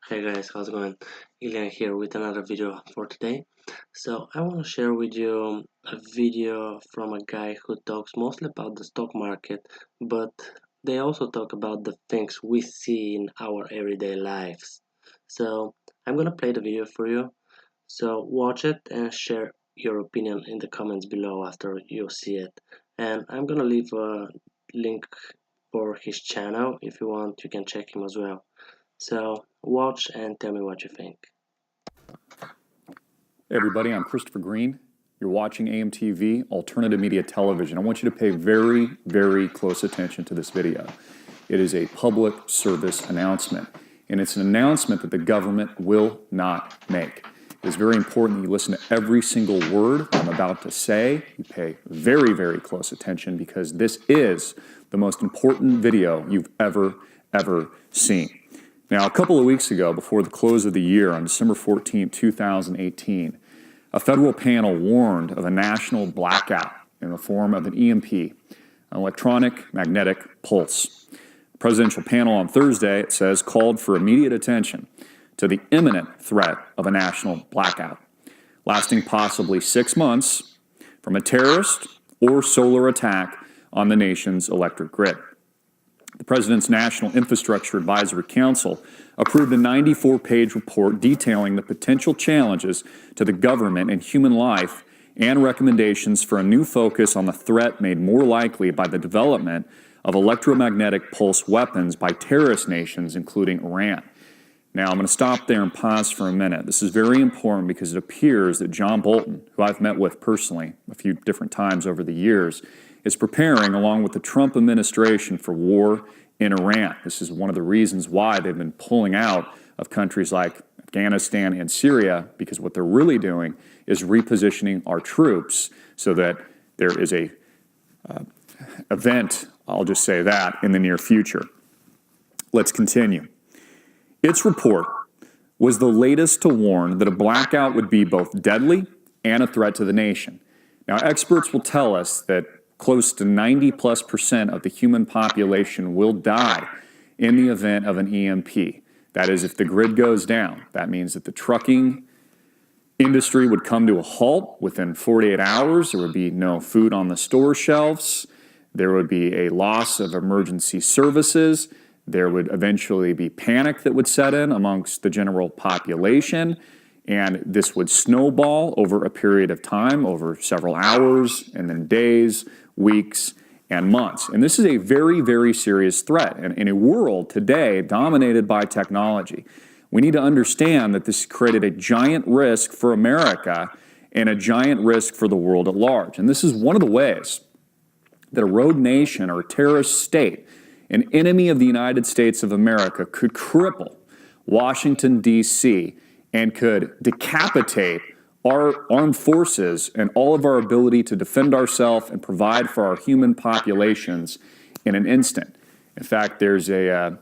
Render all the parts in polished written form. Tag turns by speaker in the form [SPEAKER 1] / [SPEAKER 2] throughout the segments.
[SPEAKER 1] Hey guys, how's it going? Ilian here with another video for today. So I want to share with you a video from a guy who talks mostly about the stock market, but they also talk about the things we see in our everyday lives. So I'm gonna play the video for you. So watch it and share your opinion in the comments below after you see it. And I'm gonna leave a link for his channel. If you want, you can check him as well. So watch and tell me what you think.
[SPEAKER 2] Hey everybody, I'm Christopher Green. You're watching AMTV, Alternative Media Television. I want you to pay very, very close attention to this video. It is a public service announcement, and it's an announcement that the government will not make. It is very important that you listen to every single word I'm about to say. You pay very, very close attention because this is the most important video you've ever seen. Now, a couple of weeks ago, before the close of the year, on December 14, 2018, a federal panel warned of a national blackout in the form of an EMP, an electronic magnetic pulse. The presidential panel on Thursday, it says, called for immediate attention to the imminent threat of a national blackout, lasting possibly 6 months from a terrorist or solar attack on the nation's electric grid. The President's National Infrastructure Advisory Council approved a 94-page report detailing the potential challenges to the government and human life and recommendations for a new focus on the threat made more likely by the development of electromagnetic pulse weapons by terrorist nations, including Iran. Now, I'm going to stop there and pause for a minute. This is very important because it appears that John Bolton, who I've met with personally a few different times over the years, is preparing, along with the Trump administration, for war in Iran. This is one of the reasons why they've been pulling out of countries like Afghanistan and Syria, because what they're really doing is repositioning our troops so that there is a event, I'll just say that, in the near future. Let's continue. Its report was the latest to warn that a blackout would be both deadly and a threat to the nation. Now, experts will tell us that close to 90+% of the human population will die in the event of an EMP. That is, if the grid goes down. That means that the trucking industry would come to a halt within 48 hours. There would be no food on the store shelves. There would be a loss of emergency services. There would eventually be panic that would set in amongst the general population, and this would snowball over a period of time, over several hours, and then days, weeks, and months. And this is a very, very serious threat. And in a world today dominated by technology, we need to understand that this created a giant risk for America and a giant risk for the world at large. And this is one of the ways that a rogue nation or a terrorist state, an enemy of the United States of America, could cripple Washington, D.C., and could decapitate our armed forces and all of our ability to defend ourselves and provide for our human populations in an instant. In fact, there's a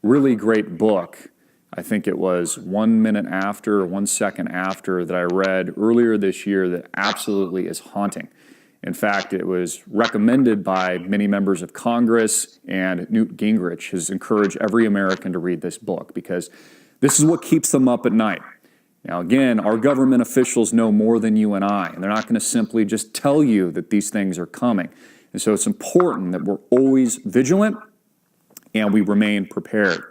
[SPEAKER 2] really great book, I think it was 1 minute after or 1 second after, that I read earlier this year that absolutely is haunting. In fact, it was recommended by many members of Congress, and Newt Gingrich has encouraged every American to read this book because this is what keeps them up at night. Now, again, our government officials know more than you and I, and they're not going to simply just tell you that these things are coming. And so it's important that we're always vigilant and we remain prepared.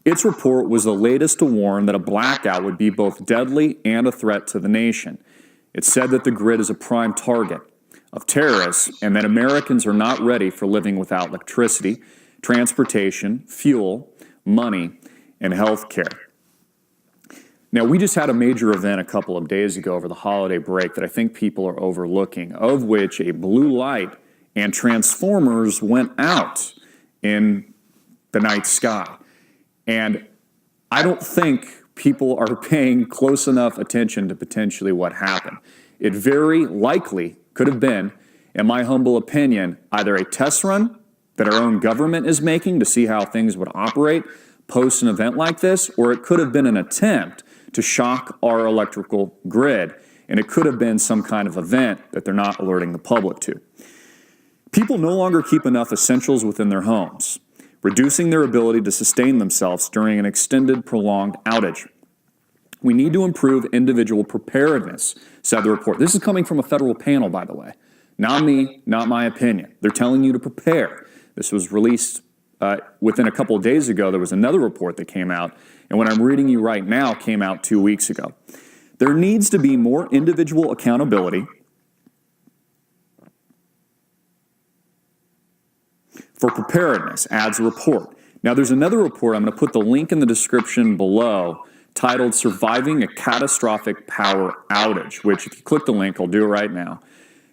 [SPEAKER 2] Its report was the latest to warn that a blackout would be both deadly and a threat to the nation. It said that the grid is a prime target of terrorists and that Americans are not ready for living without electricity, transportation, fuel, money, and health care. Now, we just had a major event a couple of days ago over the holiday break that I think people are overlooking, of which a blue light and transformers went out in the night sky. And I don't think people are paying close enough attention to potentially what happened. It very likely could have been, in my humble opinion, either a test run that our own government is making to see how things would operate post an event like this, or it could have been an attempt to shock our electrical grid, and it could have been some kind of event that they're not alerting the public to. People no longer keep enough essentials within their homes. reducing their ability to sustain themselves during an extended, prolonged outage. We need to improve individual preparedness, said the report. This is coming from a federal panel, by the way. Not me, not my opinion. They're telling you to prepare. This was released within a couple of days ago. There was another report that came out, and what I'm reading you right now came out 2 weeks ago. There needs to be more individual accountability for preparedness, adds a report. Now, there's another report, I'm going to put the link in the description below, titled Surviving a Catastrophic Power Outage, which if you click the link, I'll do it right now,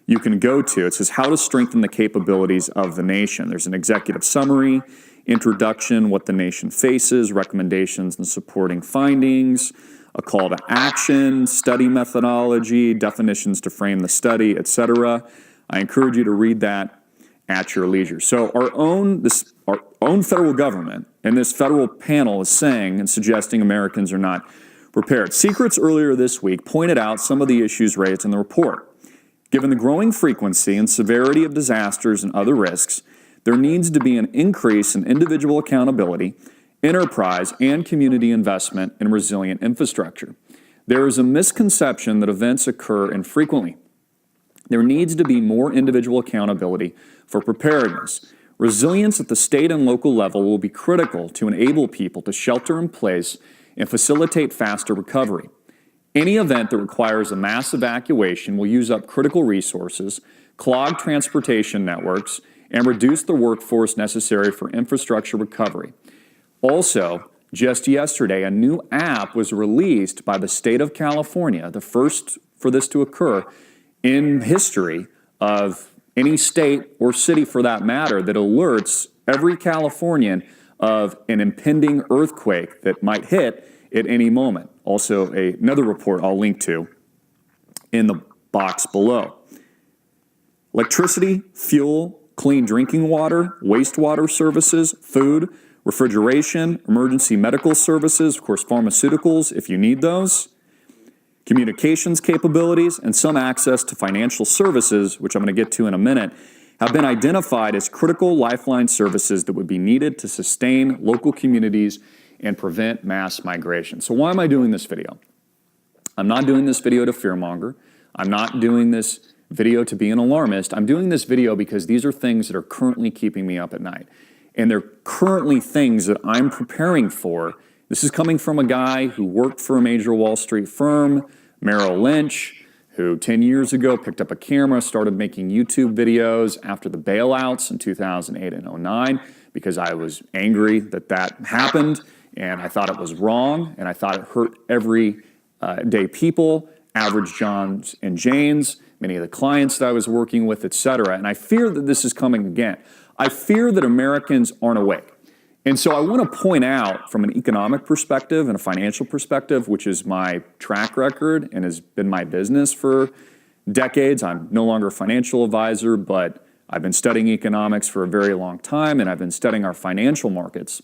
[SPEAKER 2] you can go to. It says How to Strengthen the Capabilities of the Nation. There's an executive summary, introduction, what the nation faces, recommendations and supporting findings, a call to action, study methodology, definitions to frame the study, etc. I encourage you to read that at your leisure. So our own federal government and this federal panel is saying and suggesting Americans are not prepared. Secrets earlier this week pointed out some of the issues raised in the report. Given the growing frequency and severity of disasters and other risks, there needs to be an increase in individual accountability, enterprise, and community investment in resilient infrastructure. There is a misconception that events occur infrequently. There needs to be more individual accountability for preparedness. Resilience at the state and local level will be critical to enable people to shelter in place and facilitate faster recovery. Any event that requires a mass evacuation will use up critical resources, clog transportation networks, and reduce the workforce necessary for infrastructure recovery. Also, just yesterday, a new app was released by the state of California, the first for this to occur in history of any state or city for that matter, that alerts every Californian of an impending earthquake that might hit at any moment. Also, another report I'll link to in the box below. Electricity, fuel, clean drinking water, wastewater services, food, refrigeration, emergency medical services, of course, pharmaceuticals if you need those, communications capabilities, and some access to financial services, which I'm going to get to in a minute, have been identified as critical lifeline services that would be needed to sustain local communities and prevent mass migration. So why am I doing this video? I'm not doing this video to fearmonger. I'm not doing this video to be an alarmist. I'm doing this video because these are things that are currently keeping me up at night. And they're currently things that I'm preparing for. This is coming from a guy who worked for a major Wall Street firm, Merrill Lynch, who 10 years ago picked up a camera, started making YouTube videos after the bailouts in 2008 and 2009 because I was angry that that happened and I thought it was wrong and I thought it hurt everyday people, average Johns and Janes, many of the clients that I was working with, etc. And I fear that this is coming again. I fear that Americans aren't awake. And so I want to point out from an economic perspective and a financial perspective, which is my track record and has been my business for decades. I'm no longer a financial advisor, but I've been studying economics for a very long time, and I've been studying our financial markets,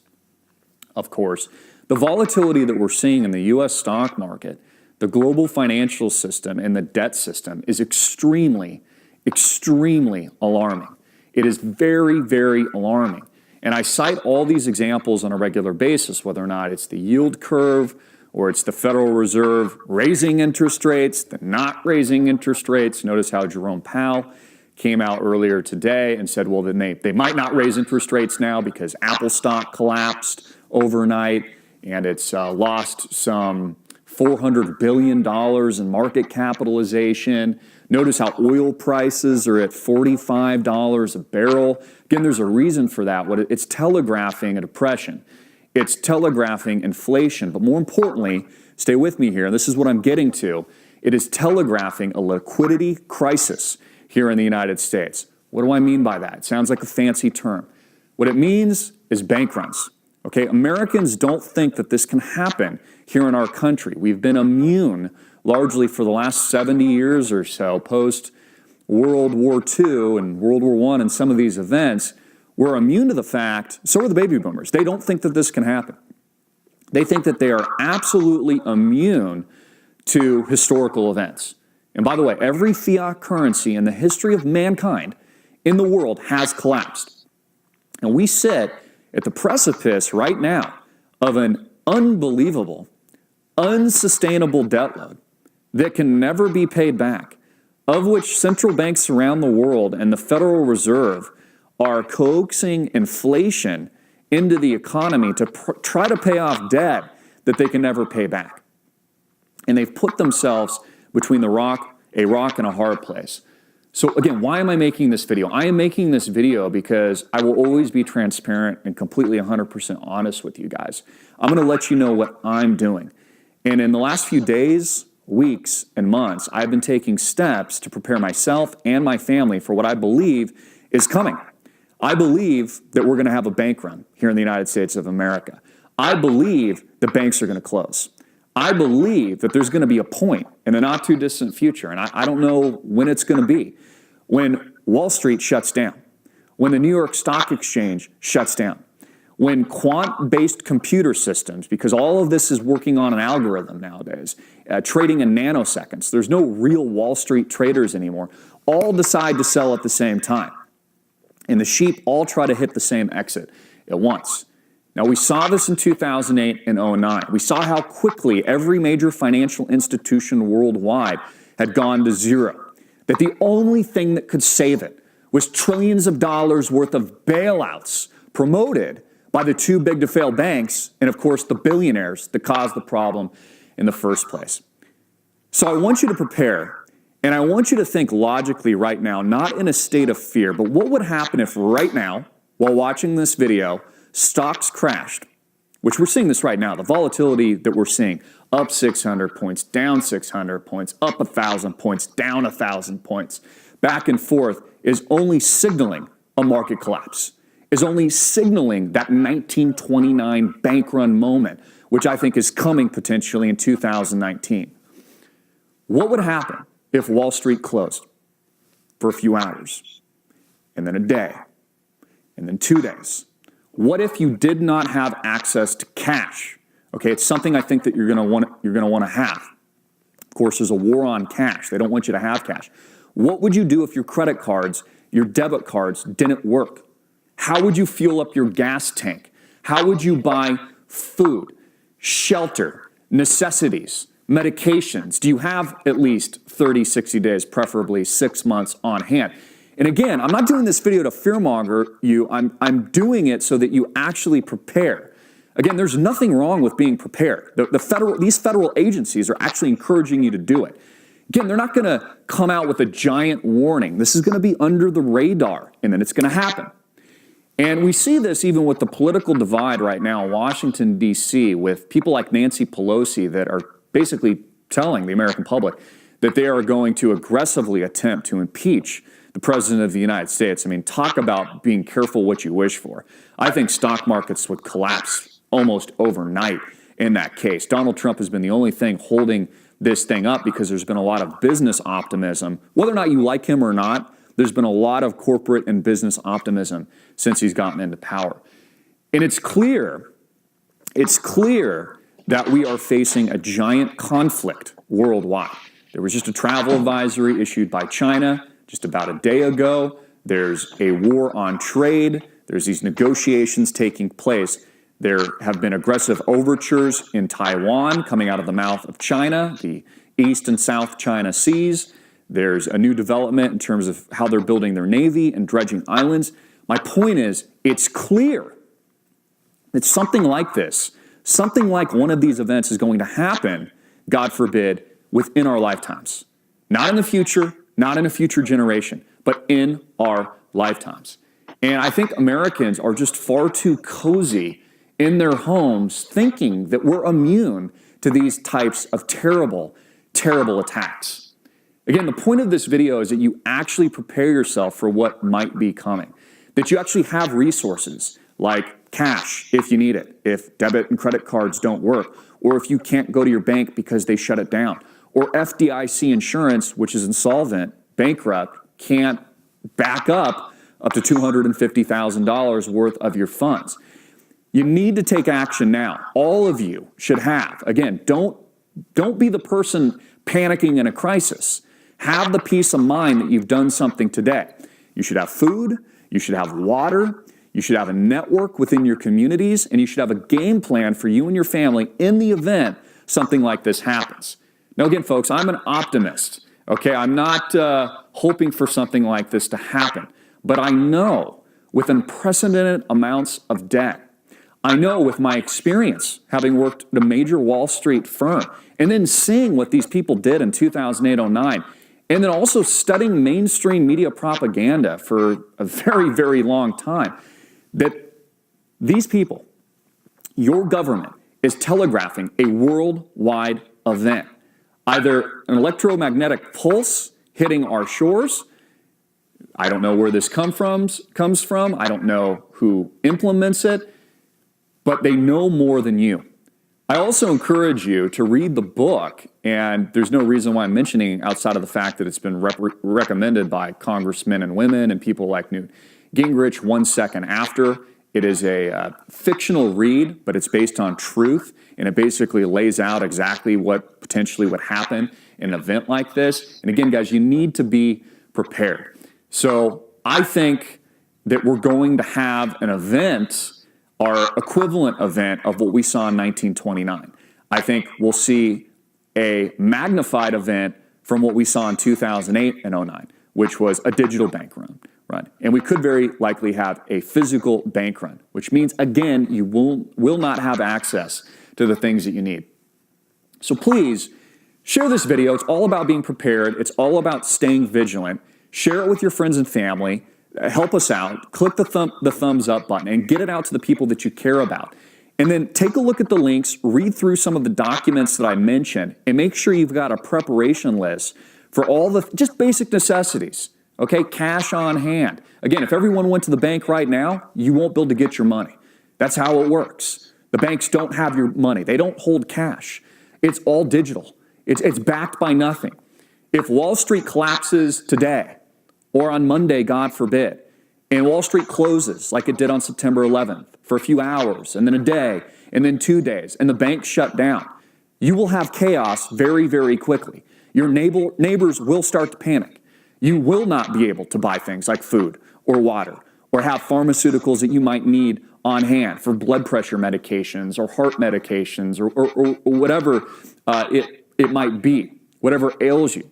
[SPEAKER 2] of course. The volatility that we're seeing in the U.S. stock market, the global financial system, and the debt system is extremely, extremely alarming. It is very, very alarming. And I cite all these examples on a regular basis, whether or not it's the yield curve or it's the Federal Reserve raising interest rates, the not raising interest rates. Notice how Jerome Powell came out earlier today and said, well, then they might not raise interest rates now because Apple stock collapsed overnight and it's lost some $400 billion in market capitalization. Notice how oil prices are at $45 a barrel. Again, there's a reason for that. It's telegraphing a depression. It's telegraphing inflation. But more importantly, stay with me here, and this is what I'm getting to. It is telegraphing a liquidity crisis here in the United States. What do I mean by that? It sounds like a fancy term. What it means is bank runs. Okay, Americans don't think that this can happen here in our country. We've been immune largely for the last 70 years or so, post World War II and World War I and some of these events. We're immune to the fact, so are the baby boomers. They don't think that this can happen. They think that they are absolutely immune to historical events. And by the way, every fiat currency in the history of mankind in the world has collapsed. And we sit at the precipice right now of an unbelievable, unsustainable debt load that can never be paid back, of which central banks around the world and the Federal Reserve are coaxing inflation into the economy to try to pay off debt that they can never pay back. And they've put themselves between a rock and a hard place. So again, why am I making this video? I am making this video because I will always be transparent and completely 100% honest with you guys. I'm going to let you know what I'm doing. And in the last few days, weeks, and months, I've been taking steps to prepare myself and my family for what I believe is coming. I believe that we're going to have a bank run here in the United States of America. I believe the banks are going to close. I believe that there's going to be a point in the not too distant future, and I don't know when it's going to be, when Wall Street shuts down, when the New York Stock Exchange shuts down, when quant-based computer systems, because all of this is working on an algorithm nowadays, trading in nanoseconds, there's no real Wall Street traders anymore, all decide to sell at the same time. And the sheep all try to hit the same exit at once. Now, we saw this in 2008 and 2009. We saw how quickly every major financial institution worldwide had gone to zero. That the only thing that could save it was trillions of dollars worth of bailouts promoted by the too big to fail banks and, of course, the billionaires that caused the problem in the first place. So I want you to prepare. And I want you to think logically right now, not in a state of fear, but what would happen if right now, while watching this video, stocks crashed, which we're seeing this right now, the volatility that we're seeing, up 600 points, down 600 points, up 1,000 points, down 1,000 points, back and forth, is only signaling a market collapse, is only signaling that 1929 bank run moment, which I think is coming potentially in 2019. What would happen if Wall Street closed for a few hours, and then a day, and then 2 days? What if you did not have access to cash? Okay, it's something I think that you're going to want to have. Of course, there's a war on cash. They don't want you to have cash. What would you do if your credit cards, your debit cards didn't work? How would you fuel up your gas tank? How would you buy food, shelter, necessities, medications? Do you have at least 30, 60 days, preferably 6 months on hand? And again, I'm not doing this video to fearmonger you. I'm doing it so that you actually prepare. Again, there's nothing wrong with being prepared. These federal agencies are actually encouraging you to do it. Again, they're not going to come out with a giant warning. This is going to be under the radar, and then it's going to happen. And we see this even with the political divide right now in Washington, D.C., with people like Nancy Pelosi that are basically telling the American public that they are going to aggressively attempt to impeach the President of the United States. I mean, talk about being careful what you wish for. I think stock markets would collapse almost overnight in that case. Donald Trump has been the only thing holding this thing up because there's been a lot of business optimism. Whether or not you like him or not, there's been a lot of corporate and business optimism since he's gotten into power. And it's clear that we are facing a giant conflict worldwide. There was just a travel advisory issued by China just about a day ago. There's a war on trade. There's these negotiations taking place. There have been aggressive overtures in Taiwan coming out of the mouth of China, the East and South China Seas. There's a new development in terms of how they're building their navy and dredging islands. My point is, it's clear that something like this, something like one of these events is going to happen, God forbid, within our lifetimes. Not in the future, not in a future generation, but in our lifetimes. And I think Americans are just far too cozy in their homes thinking that we're immune to these types of terrible, terrible attacks. Again, the point of this video is that you actually prepare yourself for what might be coming, that you actually have resources like cash if you need it, if debit and credit cards don't work, or if you can't go to your bank because they shut it down, or FDIC insurance, which is insolvent, bankrupt, can't back up to $250,000 worth of your funds. You need to take action now. All of you should have. Again, don't be the person panicking in a crisis. Have the peace of mind that you've done something today. You should have food. You should have water. You should have a network within your communities, and you should have a game plan for you and your family in the event something like this happens. Now, again, folks, I'm an optimist. Okay, I'm not hoping for something like this to happen, but I know with unprecedented amounts of debt, I know with my experience having worked at a major Wall Street firm and then seeing what these people did in 2008-09, and then also studying mainstream media propaganda for a very, very long time, that these people, your government, is telegraphing a worldwide event. Either an electromagnetic pulse hitting our shores. I don't know where this comes from. I don't know who implements it, but they know more than you. I also encourage you to read the book, and there's no reason why I'm mentioning outside of the fact that it's been recommended by congressmen and women and people like Newt Gingrich, 1 Second After. It is a fictional read, but it's based on truth, and it basically lays out exactly what potentially would happen in an event like this. And again, guys, you need to be prepared. So I think that we're going to have an event, our equivalent event of what we saw in 1929. I think we'll see a magnified event from what we saw in 2008 and 09, which was a digital bank run. And we could very likely have a physical bank run, which means, again, you will not have access to the things that you need. So please share this video. It's all about being prepared. It's all about staying vigilant. Share it with your friends and family. Help us out. Click the thumbs up button and get it out to the people that you care about. And then take a look at the links, read through some of the documents that I mentioned, and make sure you've got a preparation list for all the just basic necessities. Okay, cash on hand. Again, if everyone went to the bank right now, you won't be able to get your money. That's how it works. The banks don't have your money. They don't hold cash. It's all digital. It's backed by nothing. If Wall Street collapses today or on Monday, God forbid, and Wall Street closes like it did on September 11th for a few hours and then a day and then 2 days and the bank shut down, you will have chaos very, very quickly. Your neighbors will start to panic. You will not be able to buy things like food or water or have pharmaceuticals that you might need on hand for blood pressure medications or heart medications or whatever it might be, whatever ails you.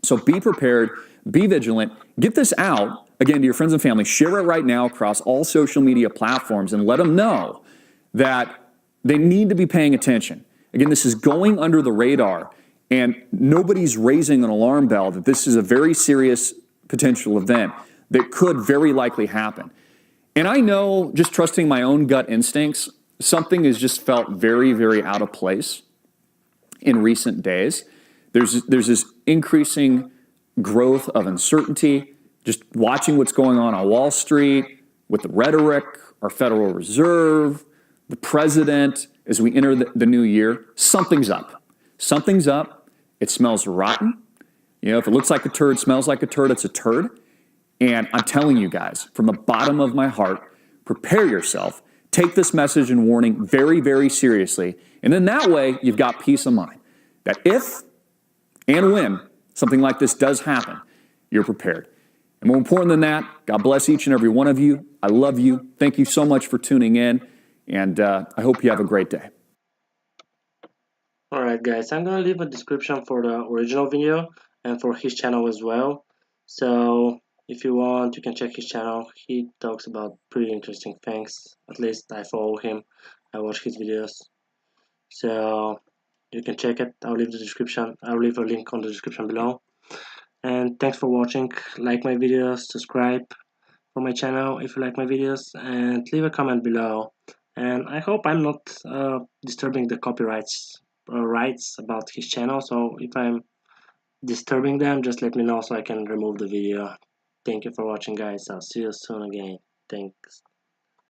[SPEAKER 2] So be prepared, be vigilant, get this out, again, to your friends and family. Share it right now across all social media platforms and let them know that they need to be paying attention. Again, this is going under the radar. And nobody's raising an alarm bell that this is a very serious potential event that could very likely happen. And I know, just trusting my own gut instincts, something has just felt very, very out of place in recent days. There's this increasing growth of uncertainty, just watching what's going on Wall Street, with the rhetoric, our Federal Reserve, the president, as we enter the new year. Something's up. Something's up. It smells rotten. You know, if it looks like a turd, smells like a turd, it's a turd. And I'm telling you guys, from the bottom of my heart, prepare yourself. Take this message and warning very, very seriously. And then that way, you've got peace of mind that if and when something like this does happen, you're prepared. And more important than that, God bless each and every one of you. I love you. Thank you so much for tuning in. And I hope you have a great day.
[SPEAKER 1] Alright guys, I'm gonna leave a description for the original video and for his channel as well. So if you want, you can check his channel. He talks about pretty interesting things. At least I follow him. I watch his videos. So you can check it. I'll leave a link on the description below. And thanks for watching. Like my videos, subscribe for my channel if you like my videos, and leave a comment below. And I hope I'm not disturbing the copyrights rights about his channel, so if I'm disturbing them, just let me know so I can remove the video. Thank you for watching guys. I'll see you soon again. Thanks.